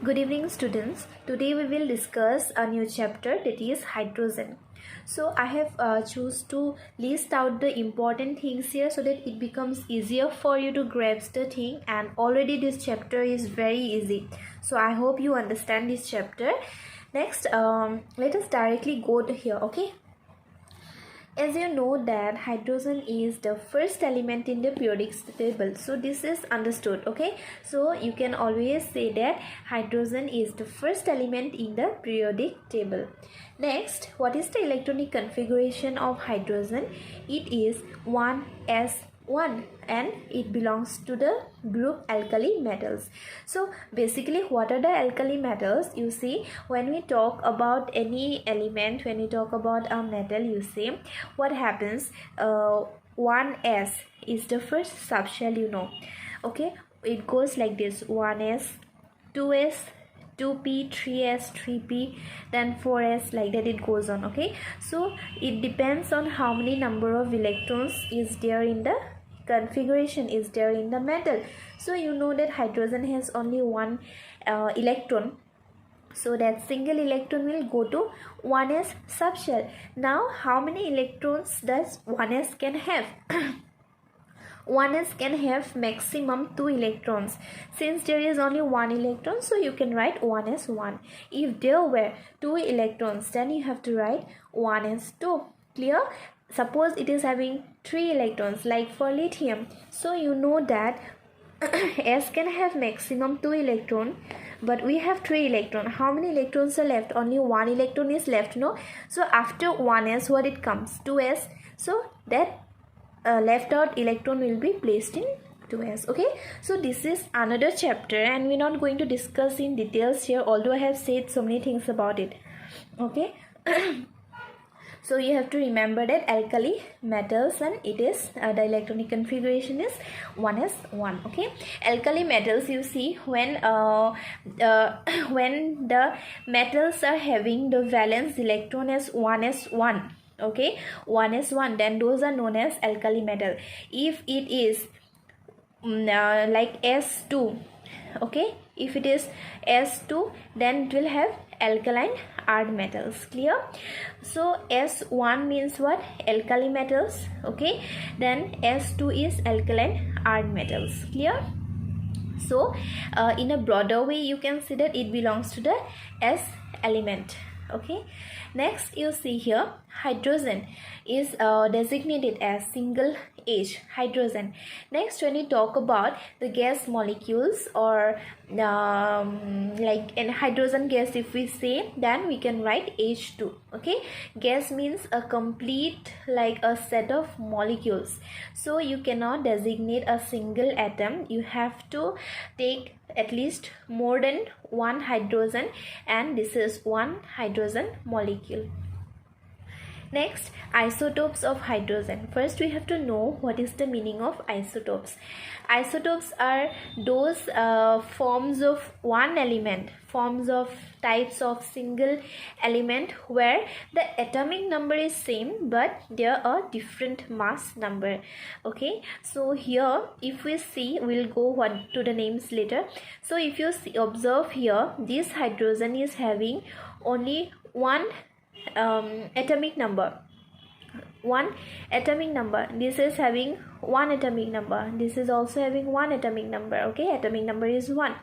Good evening, students. Today we will discuss a new chapter, that is hydrogen. So I have choose to list out the important things here so that it becomes easier for you to grasp the thing, and already this chapter is very easy. So I hope you understand this chapter. Next, let us directly go to here, okay? As you know that hydrogen is the first element in the periodic table, so this is understood, okay? So you can always say that hydrogen is the first element in the periodic table. Next, what is the electronic configuration of hydrogen? It is 1s1 and it belongs to the group alkali metals. So basically, what are the alkali metals? You see, when we talk about any element, when we talk about a metal, you see what happens. 1s is the first subshell, you know, okay? It goes like this: 1s, 2s, 2p, 3s, 3p, then 4s, like that it goes on, okay? So it depends on how many number of electrons is there in the configuration, is there in the metal. So you know that hydrogen has only one electron, so that single electron will go to 1s subshell. Now how many electrons does 1s can have? 1s can have maximum 2 electrons. Since there is only 1 electron, so you can write 1s1. If there were 2 electrons, then you have to write 1s2. Clear? Suppose it is having 3 electrons, like for lithium. So you know that S can have maximum 2 electron, but we have 3 electron. How many electrons are left? Only 1 electron is left, no? So after 1s, what it comes? 2s. So that left out electron will be placed in 2s, okay? So this is another chapter and we're not going to discuss in details here, although I have said so many things about it, okay? So you have to remember that alkali metals, and it is the electronic configuration is 1s1, okay? Alkali metals, you see, when the metals are having the valence electron as 1s1, okay, 1s1, then those are known as alkali metal. If it is like s2, okay, if it is s2, then it will have alkaline earth metals. Clear? So s1 means what? Alkali metals, okay? Then s2 is alkaline earth metals. Clear? So in a broader way, you can see that it belongs to the s element, okay? Next, you see here hydrogen is designated as single H, hydrogen. Next, when we talk about the gas molecules, or like in hydrogen gas, if we say, then we can write H2, okay? Gas means a complete, like a set of molecules, so you cannot designate a single atom. You have to take at least more than one hydrogen, and this is one hydrogen molecule. Next, isotopes of hydrogen. First, we have to know what is the meaning of isotopes. Isotopes are those forms of one element, forms of types of single element where the atomic number is same but there are different mass number, okay? So here, if we see, we'll go to the names later. So if you see, observe here, this hydrogen is having only one atomic number, one atomic number. This is having one atomic number, this is also having one atomic number, okay? Atomic number is 1.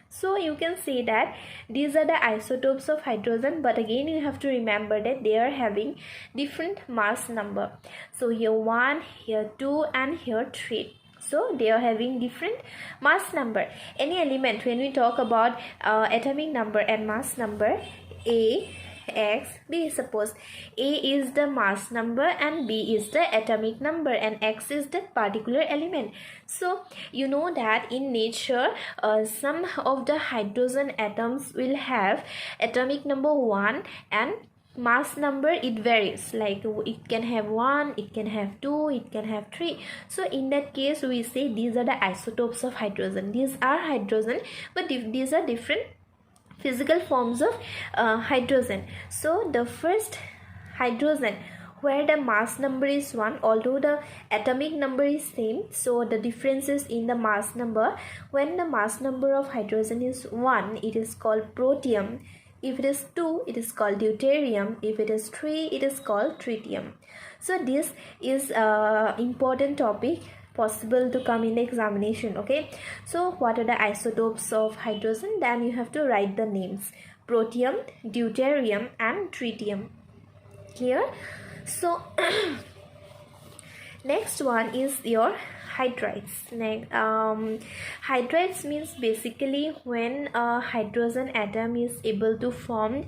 So you can see that these are the isotopes of hydrogen, but again you have to remember that they are having different mass number. So here 1, here 2, and here 3. So they are having different mass number. Any element, when we talk about atomic number and mass number, A, X, B, suppose A is the mass number and B is the atomic number and X is the particular element. So you know that in nature some of the hydrogen atoms will have atomic number 1 and mass number, it varies, like it can have 1, it can have 2, it can have 3. So in that case, we say these are the isotopes of hydrogen. These are hydrogen, but these are different physical forms of hydrogen. So the first hydrogen where the mass number is 1, although the atomic number is same, so the difference is in the mass number. When the mass number of hydrogen is 1, it is called protium. If it is 2, it is called deuterium. If it is 3, it is called tritium. So this is important topic possible to come in the examination. Okay, so what are the isotopes of hydrogen? Then you have to write the names: protium, deuterium and tritium. Clear? So next one is your hydrides. Hydrides means basically when a hydrogen atom is able to form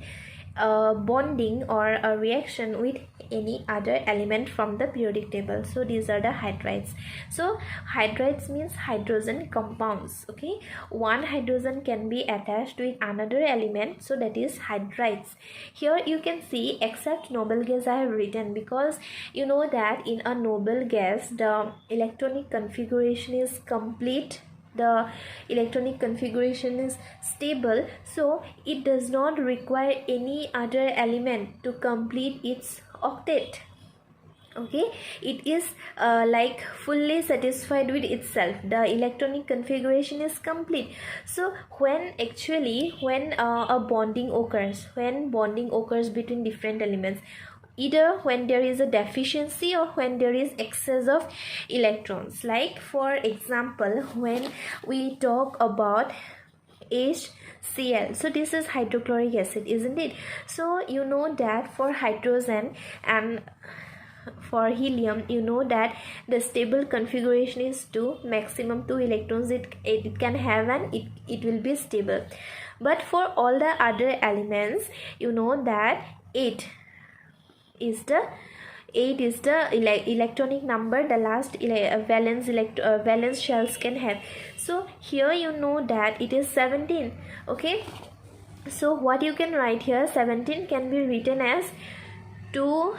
a bonding or a reaction with any other element from the periodic table. So these are the hydrides. So hydrides means hydrogen compounds. Okay, one hydrogen can be attached with another element, so that is hydrides. Here you can see except noble gas I have written, because you know that in a noble gas the electronic configuration is complete, the electronic configuration is stable, so it does not require any other element to complete its octet. Okay, it is like fully satisfied with itself, the electronic configuration is complete. So when a bonding occurs, between different elements, either when there is a deficiency or when there is excess of electrons, like for example when we talk about HCl, so this is hydrochloric acid, isn't it? So you know that for hydrogen and for helium, you know that the stable configuration is 2, maximum 2 electrons it can have, and it will be stable. But for all the other elements, you know that 8 is the electronic number the last valence shells can have. So here you know that it is 17. Okay, so what you can write here, 17 can be written as 2,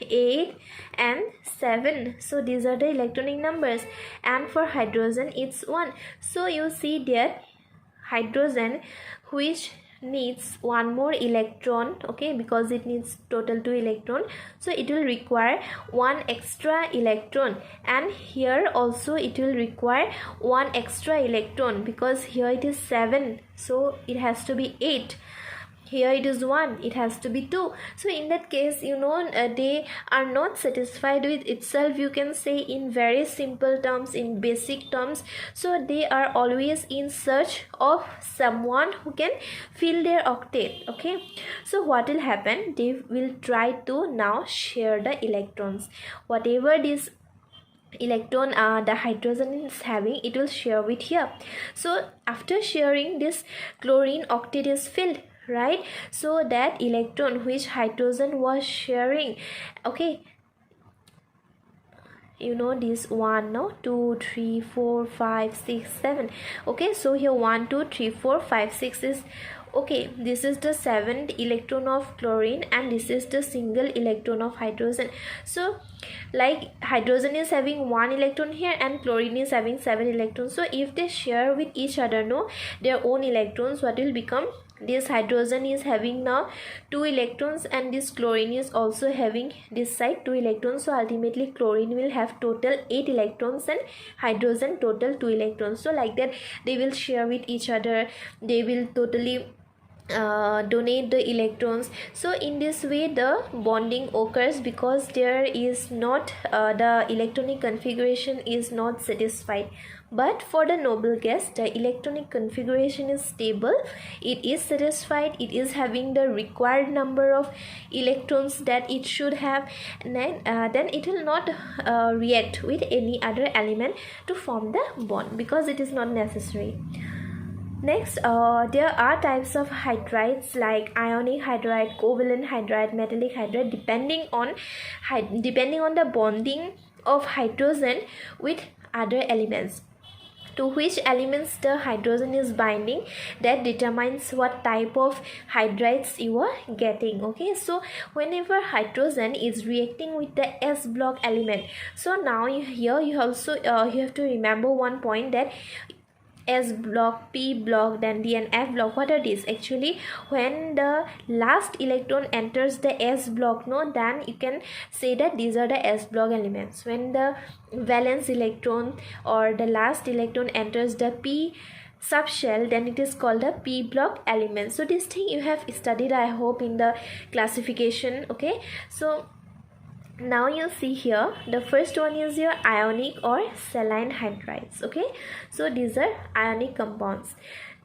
8 and 7. So these are the electronic numbers, and for hydrogen it's 1. So you see that hydrogen which needs one more electron, okay, because it needs total 2 electron, so it will require one extra electron, and here also it will require one extra electron, because here it is 7, so it has to be 8. Here it is 1, it has to be 2. So in that case, you know, they are not satisfied with itself, you can say, in very simple terms, in basic terms. So they are always in search of someone who can fill their octet. Okay, so what will happen, they will try to now share the electrons. Whatever this electron the hydrogen is having, it will share with here. So after sharing, this chlorine octet is filled, right? So that electron which hydrogen was sharing, okay, you know this 1, no, 2, 3, 4, 5, 6, 7. Okay, so here 1, 2, 3, 4, 5, 6 is okay. This is the 7th electron of chlorine, and this is the single electron of hydrogen. So like hydrogen is having 1 electron here and chlorine is having 7 electrons. So if they share with each other, no, their own electrons, what will become, this hydrogen is having now 2 electrons and this chlorine is also having this side 2 electrons. So ultimately chlorine will have total 8 electrons and hydrogen total 2 electrons. So like that they will share with each other, they will totally donate the electrons. So in this way the bonding occurs, because there is not the electronic configuration is not satisfied. But for the noble gas, the electronic configuration is stable, it is satisfied, it is having the required number of electrons that it should have, and then it will not react with any other element to form the bond, because it is not necessary. Next, there are types of hydrides like ionic hydride, covalent hydride, metallic hydride, depending on the bonding of hydrogen with other elements. To which elements the hydrogen is binding, that determines what type of hydrides you are getting. Okay, so whenever hydrogen is reacting with the S block element, so now here you also you have to remember one point, that S block, P block, then D and F block. What are these? Actually, when the last electron enters the S block, no, then you can say that these are the S block elements. When the valence electron or the last electron enters the P subshell, then it is called a P block element. So this thing you have studied, I hope, in the classification. Okay, so now you see here the first one is your ionic or saline hydrides. Okay, so these are ionic compounds.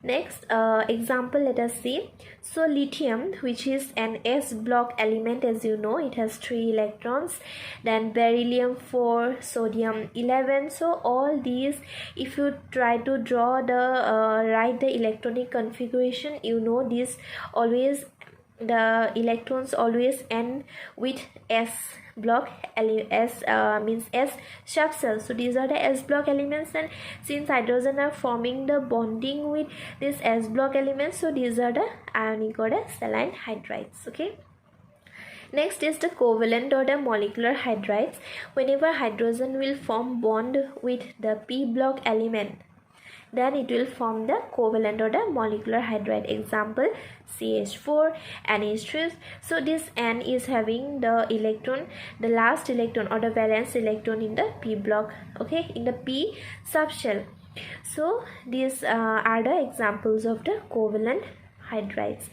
Next example, let us see. So lithium, which is an S block element, as you know, it has 3 electrons. Then beryllium 4, sodium 11. So all these, if you try to draw the write the electronic configuration, you know this always, the electrons always end with S block. S means S subshell. So these are the S block elements, and since hydrogen are forming the bonding with this S block elements, so these are the ionic or the saline hydrides. Okay, next is the covalent or the molecular hydrides. Whenever hydrogen will form bond with the P block element, then it will form the covalent or the molecular hydride. Example, CH4, NH3. So this N is having the electron, the last electron or the valence electron in the P block, okay, in the P subshell. So these are the examples of the covalent hydrides.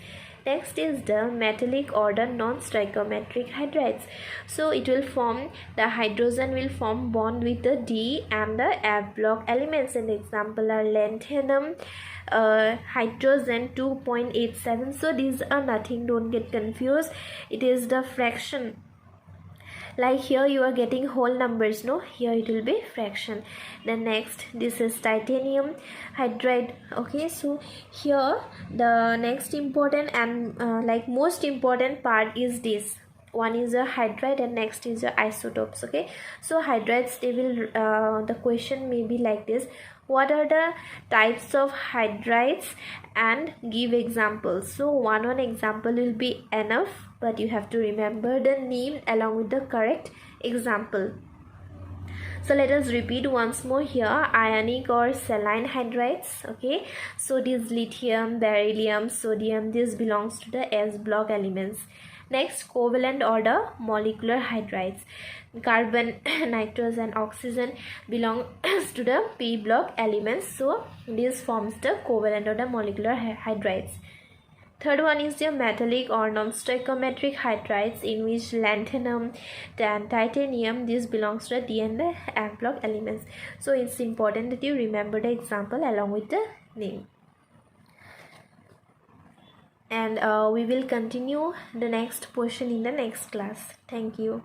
Next is the metallic or the non-stoichiometric hydrides. So it will form, the hydrogen will form bond with the D and the F block elements. And example are lanthanum, hydrogen 2.87. So these are nothing, don't get confused, it is the fraction. Like here you are getting whole numbers, no, here it will be fraction. Then next, this is titanium hydride. Okay, so here the next important and like most important part is this one is a hydride and next is a isotopes. Okay, so hydrides, they will the question may be like this: what are the types of hydrides and give examples. So one example will be enough, but you have to remember the name along with the correct example. So let us repeat once more here: ionic or saline hydrides. Okay, so this lithium, beryllium, sodium, this belongs to the S block elements. Next, covalent or the molecular hydrides. Carbon, nitrogen and oxygen belongs to the P block elements. So this forms the covalent or the molecular hydrides. Third one is your metallic or non-stoichiometric hydrides, in which lanthanum and titanium, this belongs to the D and the F block elements. So it's important that you remember the example along with the name. And we will continue the next portion in the next class. Thank you.